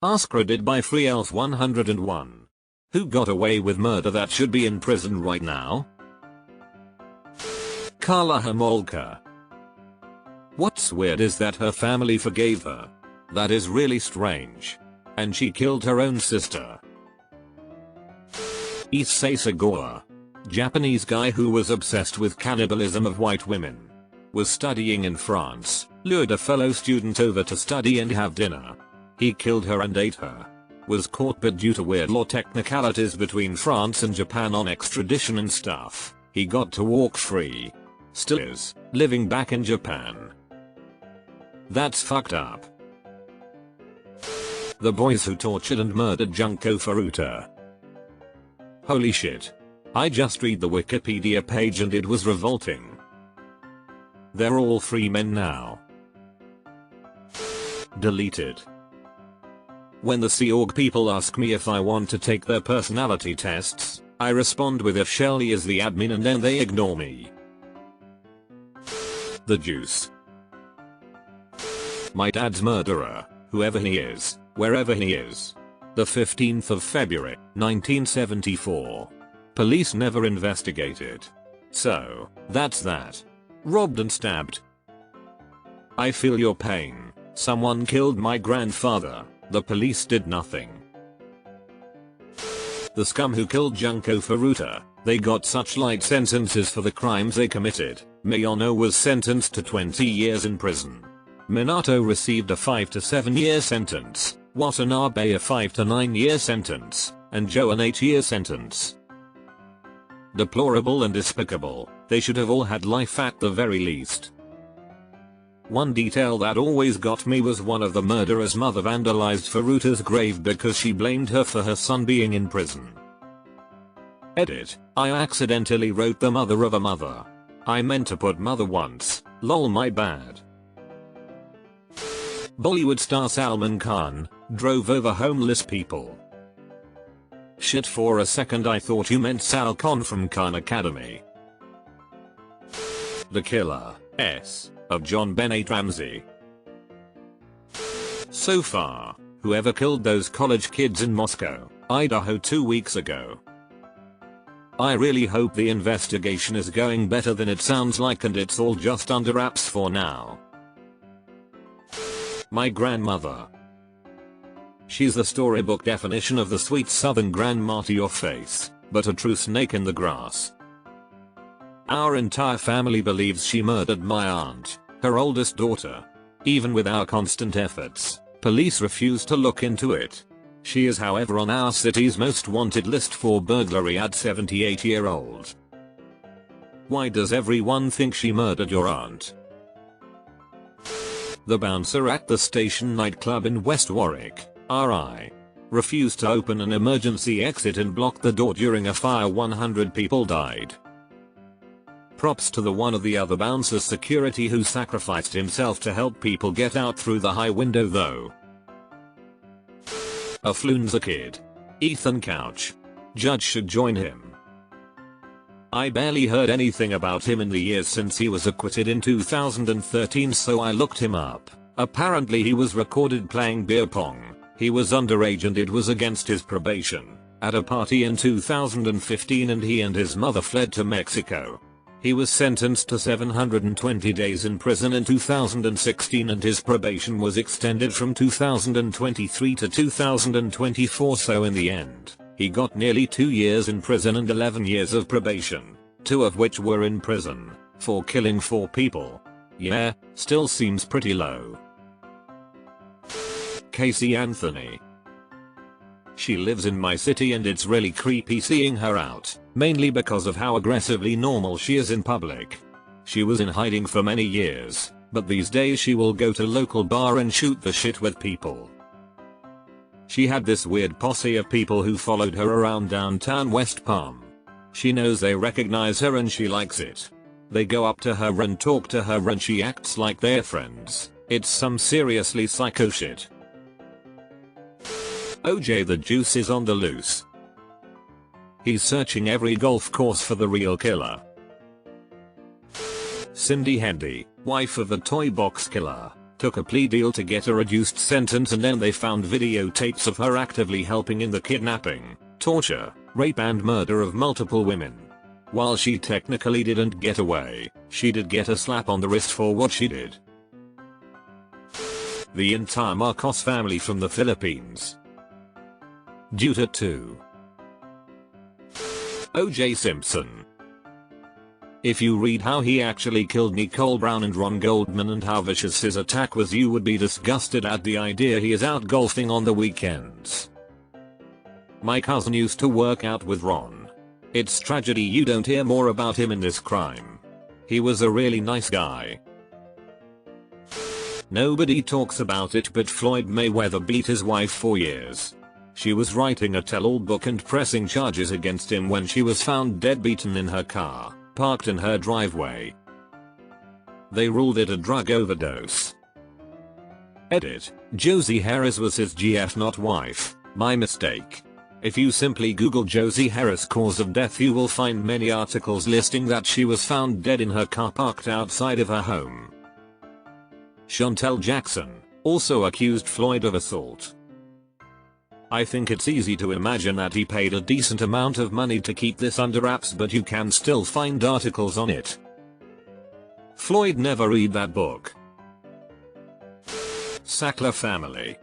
AskReddit by FreeElf101. Who got away with murder that should be in prison right now? Karla Homolka. What's weird is that her family forgave her. That is really strange. And she killed her own sister. Issei Sagawa. Japanese guy who was obsessed with cannibalism of white women. Was studying in France, lured a fellow student over to study and have dinner. He killed her and ate her. Was caught, but due to weird law technicalities between France and Japan on extradition and stuff, he got to walk free. Still is, living back in Japan. That's fucked up. The boys who tortured and murdered Junko Furuta. Holy shit. I just read the Wikipedia page and it was revolting. They're all free men now. Deleted. When the Sea Org people ask me if I want to take their personality tests, I respond with if Shelly is the admin, and then they ignore me. The Juice. My dad's murderer, whoever he is, wherever he is. The 15th of February, 1974. Police never investigated. So, that's that. Robbed and stabbed. I feel your pain. Someone killed my grandfather. The police did nothing. The scum who killed Junko Furuta, they got such light sentences for the crimes they committed. Miyono was sentenced to 20 years in prison. Minato received a 5 to 7 year sentence, Watanabe a 5 to 9 year sentence, and Joe an 8-year sentence. Deplorable and despicable, they should have all had life at the very least. One detail that always got me was one of the murderer's mother vandalized Furuta's grave because she blamed her for her son being in prison. Edit, I accidentally wrote the mother of a mother. I meant to put mother once, lol, my bad. Bollywood star Salman Khan drove over homeless people. Shit, for a second I thought you meant Sal Khan from Khan Academy. The Killer of John Bennett Ramsey. So far, whoever killed those college kids in Moscow, Idaho 2 weeks ago. I really hope the investigation is going better than it sounds like and it's all just under wraps for now. My grandmother. She's the storybook definition of the sweet southern grandma to your face, but a true snake in the grass. Our entire family believes she murdered my aunt, her oldest daughter. Even with our constant efforts, police refuse to look into it. She is, however, on our city's most wanted list for burglary at 78-year-old. Why does everyone think she murdered your aunt? The bouncer at the station nightclub in West Warwick, RI, refused to open an emergency exit and blocked the door during a fire. 100 people died. Props to the one of the other bouncer's security who sacrificed himself to help people get out through the high window though. A Flunza kid. Ethan Couch. Judge should join him. I barely heard anything about him in the years since he was acquitted in 2013, so I looked him up. Apparently he was recorded playing beer pong. He was underage and it was against his probation. At a party in 2015 and he and his mother fled to Mexico. He was sentenced to 720 days in prison in 2016 and his probation was extended from 2023 to 2024, so in the end, he got nearly 2 years in prison and 11 years of probation, 2 of which were in prison, for killing 4 people. Yeah, still seems pretty low. Casey Anthony. She lives in my city and it's really creepy seeing her out, mainly because of how aggressively normal she is in public. She was in hiding for many years, but these days she will go to local bar and shoot the shit with people. She had this weird posse of people who followed her around downtown West Palm. She knows they recognize her and she likes it. They go up to her and talk to her and she acts like they're friends. It's some seriously psycho shit. OJ the Juice is on the loose. He's searching every golf course for the real killer. Cindy Hendy, wife of the toy box killer, took a plea deal to get a reduced sentence, and then they found videotapes of her actively helping in the kidnapping, torture, rape and murder of multiple women. While she technically didn't get away, she did get a slap on the wrist for what she did. The entire Marcos family from the Philippines. Due to O.J. Simpson. If you read how he actually killed Nicole Brown and Ron Goldman and how vicious his attack was, you would be disgusted at the idea he is out golfing on the weekends. My cousin used to work out with Ron. It's tragedy you don't hear more about him in this crime. He was a really nice guy. Nobody talks about it, but Floyd Mayweather beat his wife for years. She was writing a tell-all book and pressing charges against him when she was found dead beaten in her car, parked in her driveway. They ruled it a drug overdose. Edit. Josie Harris was his GF, not wife. My mistake. If you simply Google Josie Harris cause of death, you will find many articles listing that she was found dead in her car parked outside of her home. Chantel Jackson also accused Floyd of assault. I think it's easy to imagine that he paid a decent amount of money to keep this under wraps, but you can still find articles on it. Floyd never read that book. Sackler family.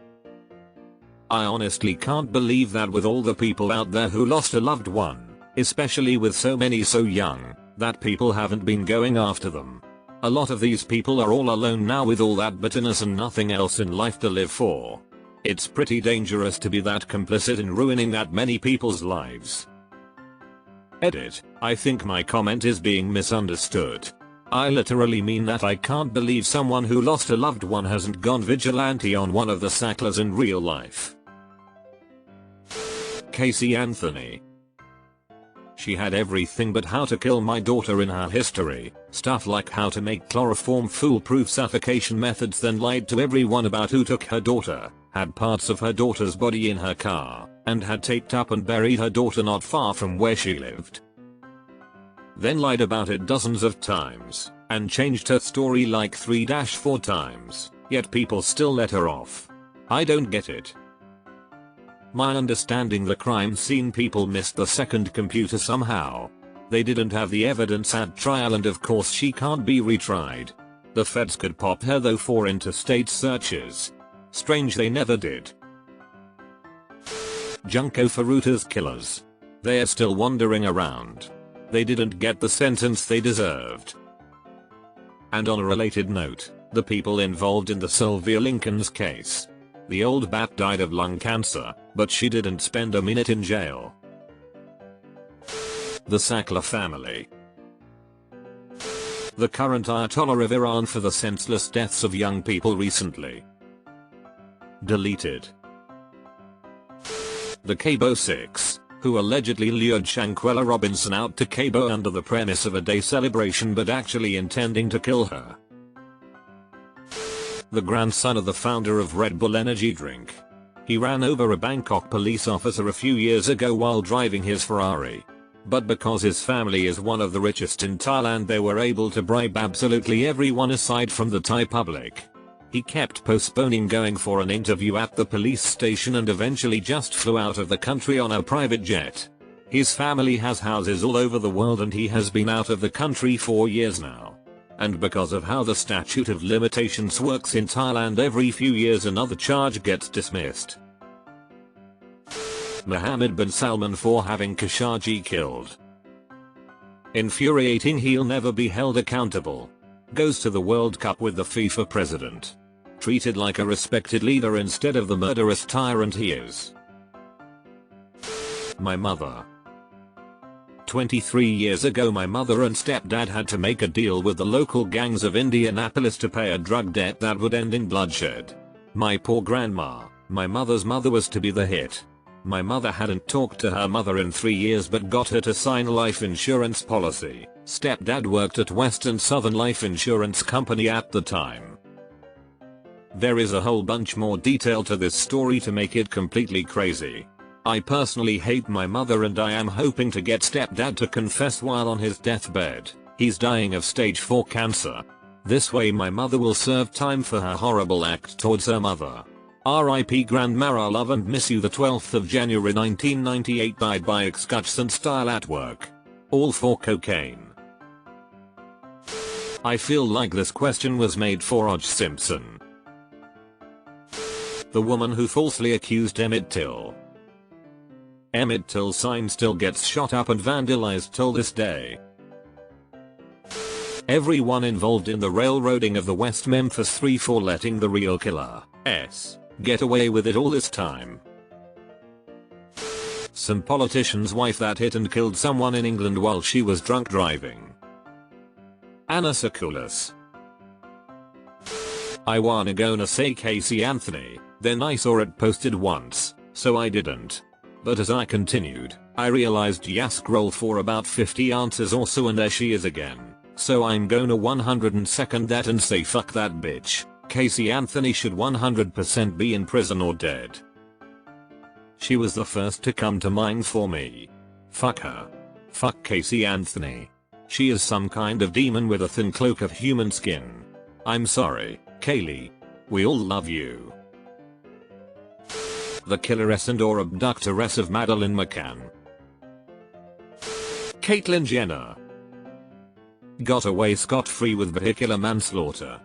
I honestly can't believe that with all the people out there who lost a loved one, especially with so many so young, that people haven't been going after them. A lot of these people are all alone now with all that bitterness and nothing else in life to live for. It's pretty dangerous to be that complicit in ruining that many people's lives. Edit. I think my comment is being misunderstood. I literally mean that I can't believe someone who lost a loved one hasn't gone vigilante on one of the Sacklers in real life. Casey Anthony. She had everything but how to kill my daughter in her history, stuff like how to make chloroform foolproof suffocation methods, then lied to everyone about who took her daughter, had parts of her daughter's body in her car, and had taped up and buried her daughter not far from where she lived. Then lied about it dozens of times, and changed her story like 3-4 times, yet people still let her off. I don't get it. My understanding, the crime scene people missed the second computer somehow. They didn't have the evidence at trial, and of course she can't be retried. The feds could pop her though for interstate searches. Strange they never did. Junko Furuta's killers. They're still wandering around. They didn't get the sentence they deserved. And on a related note, the people involved in the Sylvia Lincoln's case. The old bat died of lung cancer, but she didn't spend a minute in jail. The Sackler family. The current Ayatollah of Iran for the senseless deaths of young people recently. Deleted. The Cabo Six, who allegedly lured Shanquella Robinson out to Cabo under the premise of a day celebration but actually intending to kill her. The grandson of the founder of Red Bull energy drink. He ran over a Bangkok police officer a few years ago while driving his Ferrari. But because his family is one of the richest in Thailand, they were able to bribe absolutely everyone aside from the Thai public. He kept postponing going for an interview at the police station and eventually just flew out of the country on a private jet. His family has houses all over the world and he has been out of the country for years now. And because of how the statute of limitations works in Thailand, every few years another charge gets dismissed. Mohammed bin Salman for having Khashoggi killed. Infuriating, he'll never be held accountable. Goes to the World Cup with the FIFA president. Treated like a respected leader instead of the murderous tyrant he is. My mother. 23 years ago my mother and stepdad had to make a deal with the local gangs of Indianapolis to pay a drug debt that would end in bloodshed. My poor grandma, my mother's mother, was to be the hit. My mother hadn't talked to her mother in 3 years but got her to sign a life insurance policy. Stepdad worked at Western Southern Life Insurance Company at the time. There is a whole bunch more detail to this story to make it completely crazy. I personally hate my mother and I am hoping to get stepdad to confess while on his deathbed. He's dying of stage 4 cancer. This way my mother will serve time for her horrible act towards her mother. R.I.P. Grandma, love and miss you. The 12th of January 1998 died by execution style at work. All for cocaine. I feel like this question was made for O.J. Simpson. The woman who falsely accused Emmett Till. Emmett Till's sign still gets shot up and vandalized till this day. Everyone involved in the railroading of the West Memphis 3 for letting the real killer get away with it all this time. Some politician's wife that hit and killed someone in England while she was drunk driving. Anna Sekulis. I wanna gonna say Casey Anthony, then I saw it posted once, so I didn't. But as I continued, I realized you scroll for about 50 answers or so and there she is again. So I'm gonna 102nd that and say fuck that bitch. Casey Anthony should 100% be in prison or dead. She was the first to come to mind for me. Fuck her. Fuck Casey Anthony. She is some kind of demon with a thin cloak of human skin. I'm sorry, Kaylee. We all love you. The killeress and or abductoress of Madeleine McCann. Caitlyn Jenner. Got away scot-free with vehicular manslaughter.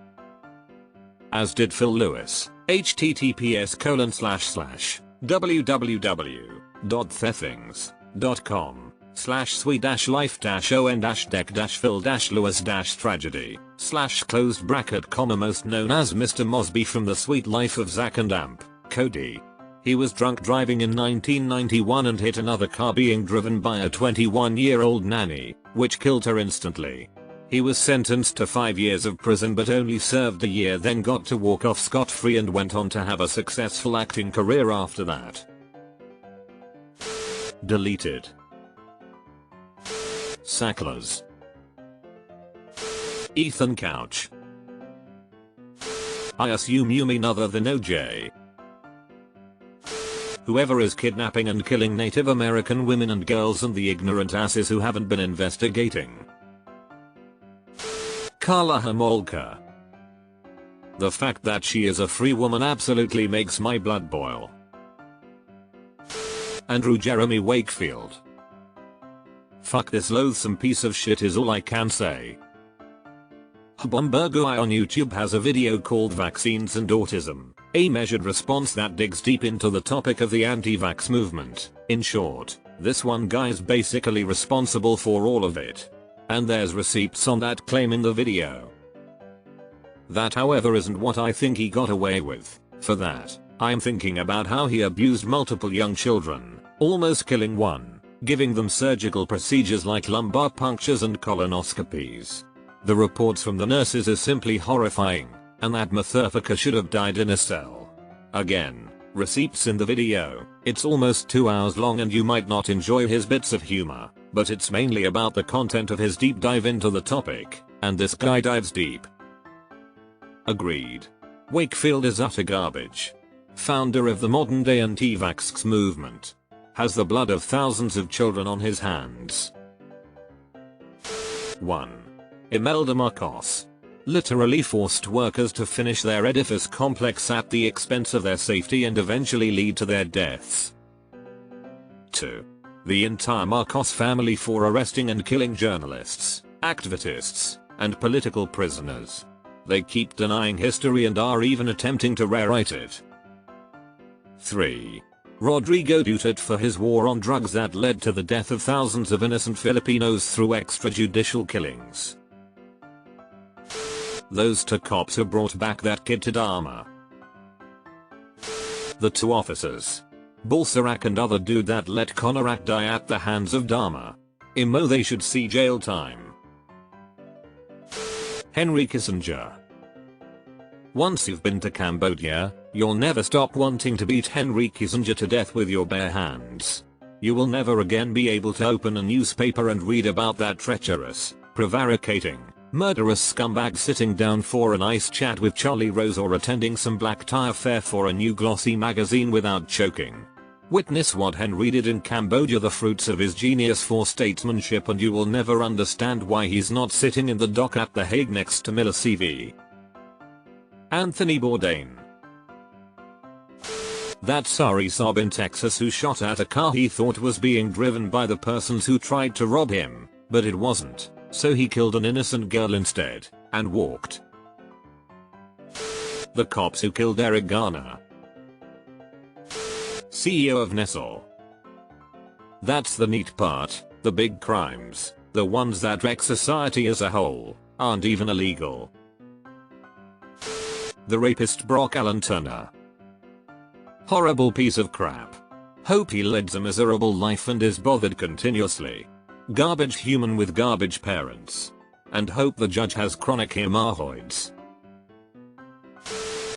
As did Phil Lewis. https://www.thethings.com/sweet-life-on-lewis-tragedy/closed bracket, most known as Mr. Mosby from The Sweet Life of Zack and Amp, Cody. He was drunk driving in 1991 and hit another car being driven by a 21-year-old nanny, which killed her instantly. He was sentenced to 5 years of prison but only served a year, then got to walk off scot-free and went on to have a successful acting career after that. Deleted. Sacklers. Ethan Couch. I assume you mean other than OJ. Whoever is kidnapping and killing Native American women and girls and the ignorant asses who haven't been investigating. Karla Homolka. The fact that she is a free woman absolutely makes my blood boil. Andrew Jeremy Wakefield. Fuck this loathsome piece of shit is all I can say. Bomberguy on YouTube has a video called Vaccines and Autism, a measured response that digs deep into the topic of the anti-vax movement. In short, this one guy's basically responsible for all of it. And there's receipts on that claim in the video. That however isn't what I think he got away with. For that, I'm thinking about how he abused multiple young children, almost killing one, giving them surgical procedures like lumbar punctures and colonoscopies. The reports from the nurses are simply horrifying, and that motherfucker should have died in a cell. Again, receipts in the video. It's almost 2 hours long and you might not enjoy his bits of humor, but it's mainly about the content of his deep dive into the topic, and this guy dives deep. Agreed. Wakefield is utter garbage. Founder of the modern day anti-vax movement. Has the blood of thousands of children on his hands. 1. Imelda Marcos. Literally forced workers to finish their edifice complex at the expense of their safety and eventually lead to their deaths. 2. The entire Marcos family for arresting and killing journalists, activists, and political prisoners. They keep denying history and are even attempting to rewrite it. 3. Rodrigo Duterte for his war on drugs that led to the death of thousands of innocent Filipinos through extrajudicial killings. Those 2 cops who brought back that kid to Dharma. The 2 officers. Balsarac and other dude that let Konarak die at the hands of Dharma. Imo, they should see jail time. Henry Kissinger. Once you've been to Cambodia, you'll never stop wanting to beat Henry Kissinger to death with your bare hands. You will never again be able to open a newspaper and read about that treacherous, prevaricating, murderous scumbag sitting down for a nice chat with Charlie Rose or attending some black tie affair for a new glossy magazine without choking. Witness what Henry did in Cambodia, the fruits of his genius for statesmanship, and you will never understand why he's not sitting in the dock at The Hague next to Miller CV. Anthony Bourdain. That sorry sob in Texas who shot at a car he thought was being driven by the persons who tried to rob him, but it wasn't, so he killed an innocent girl instead, and walked. The cops who killed Eric Garner. CEO of Nestle. That's the neat part, the big crimes, the ones that wreck society as a whole, aren't even illegal. The rapist Brock Allen Turner. Horrible piece of crap. Hope he leads a miserable life and is bothered continuously. Garbage human with garbage parents. And hope the judge has chronic hemorrhoids.